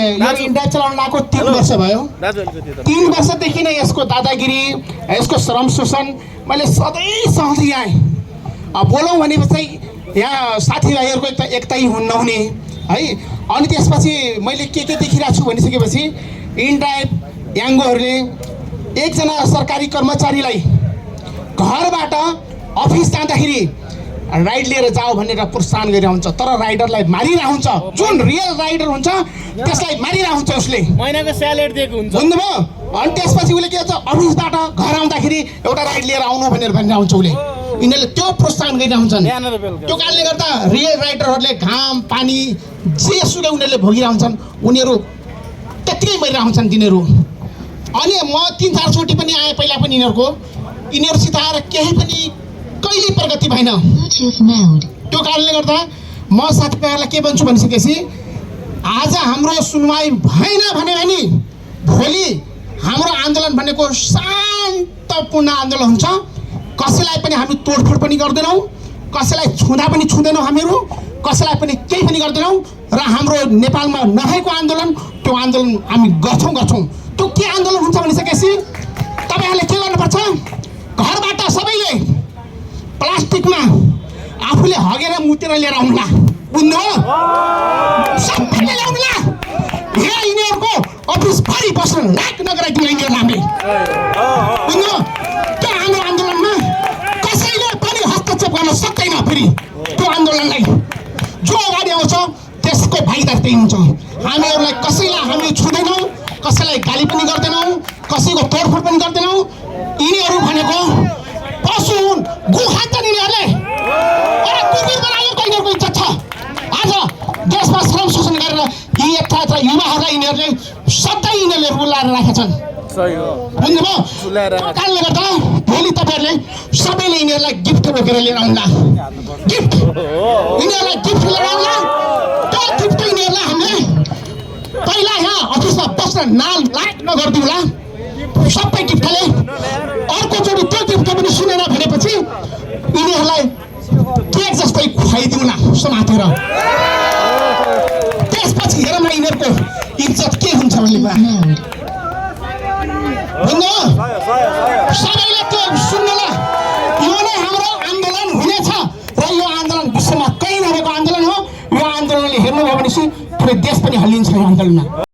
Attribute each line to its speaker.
Speaker 1: यो इन्डिया चलाउन आएको 3 वर्ष भयो। 3 वर्षदेखि नै यसको दादागिरी, यसको श्रम शोषण मैले सधैँ सहँदै आएँ। बोलौँ भनेपछि यहाँ साथीभाइहरूको एकतै नहुने है। अनि त्यसपछि मैले के देखिरहेको छु भनिसकेपछि इन्डाइप याङ्गोहरूले एकजना सरकारी कर्मचारीलाई घरबाट अफिस जाँदाखेरि राइड लिएर जाओ भनेर प्रोत्साहन गरिरहेको हुन्छ, तर राइडरलाई मारिरहेको हुन्छ। जुन रियल राइडर हुन्छ त्यसलाई मारिरहेको हुन्छ, उसले
Speaker 2: महिनाको स्यालेरी दिएको हुन्छ।
Speaker 1: बुझ्नुभयो? अनि त्यसपछि उसले के भन्छ, अफिसबाट घर आउँदाखेरि एउटा राइड लिएर आउनु भनेर भनिरहेको हुन्छ उसले। यिनीहरूले त्यो प्रोत्साहन गरिरहेको हुन्छन्। त्यो कारणले गर्दा रियल राइडरहरूले घाम पानी जेसुकै उनीहरूले भोगिरहेको हुन्छन्, उनीहरू त्यत्तिकै मरिरहेको हुन्छन् तिनीहरू। अनि म 3-4 चोटि पनि आएँ पहिला पनि यिनीहरूसित आएर केही पनि कहिले प्रगति भएन। त्यो कारणले गर्दा म साथीभाइहरूलाई के भन्छु भनिसकेपछि आज हाम्रो सुनवाई भएन भने भोलि हाम्रो आन्दोलन भनेको शान्तपूर्ण आन्दोलन हुन्छ। कसैलाई पनि हामी तोडफोड पनि गर्दैनौँ, कसैलाई छुँदा पनि छुँदैनौँ, हामीहरू कसैलाई पनि केही पनि गर्दैनौँ। र हाम्रो नेपालमा नभएको आन्दोलन त्यो आन्दोलन हामी गर्छौँ। त्यो के आन्दोलन हुन्छ भनिसकेपछि तपाईँहरूले के गर्नुपर्छ, घरबाट सबैले प्लास्टिकमा आफूले हगेर मुतेर लिएर आउनुला। बुझ्नुभयो? सबैले ल्याउनुला। यहाँ यिनीहरूको अफिस भरि बस्न लायक नगराइदिनु यिनीहरूलाई हामीले। बुझ्नुभयो? त्यो हाम्रो आन्दोलनमा कसैले पनि हस्तक्षेप गर्न सक्दैन। फेरि त्यो आन्दोलनलाई जो अगाडि आउँछ त्यसको भागीदार त्यही हुन्छ। हामीहरूलाई कसैलाई हामी छुँदैनौँ, कसैलाई गाली पनि गर्दैनौँ, कसैको तोडफोड पनि गर्दैनौँ। यिनीहरू भनेको पशु हुन्, गु खान्छन् यिनीहरूले। एउटा कुकुर बनाएको यिनीहरूको इज्जत छ। आज देशमा श्रम शोषण गरेर यी यत्रा युवाहरूलाई यिनीहरूले सधैँ यिनीहरूले रुलाएर राखेका छन्। बुझ्नुभयो? त्यो कारणले गर्दा भोलि तपाईँहरूले सबैले यिनीहरूलाई गिफ्ट बोकेर लिएर आउला। गिफ्ट यिनीहरूलाई गिफ्ट लिएर आउला। त्यो गिफ्ट यिनीहरूलाई हामीले पहिला यहाँ अफिसमा बस्न लायक नगरिदिउँला। सबै गिफ्टले अर्कोचोटि त्यो गिफ्ट पनि सुनेर भनेपछि यिनीहरूलाई केक जस्तै खुवाइदिउँला समातेर। त्यसपछि हेर न यिनीहरूको इज्जत के हुन्छ भन्ने कुरा। सबैले त्यो सुन्नुला। यो नै हाम्रो आन्दोलन हुनेछ र यो आन्दोलन विश्वमा कहीँ नभएको आन्दोलन हो। यो आन्दोलनले हेर्नुभयो भनेपछि पुरै देश पनि हल्लिन्छ यो आन्दोलनमा।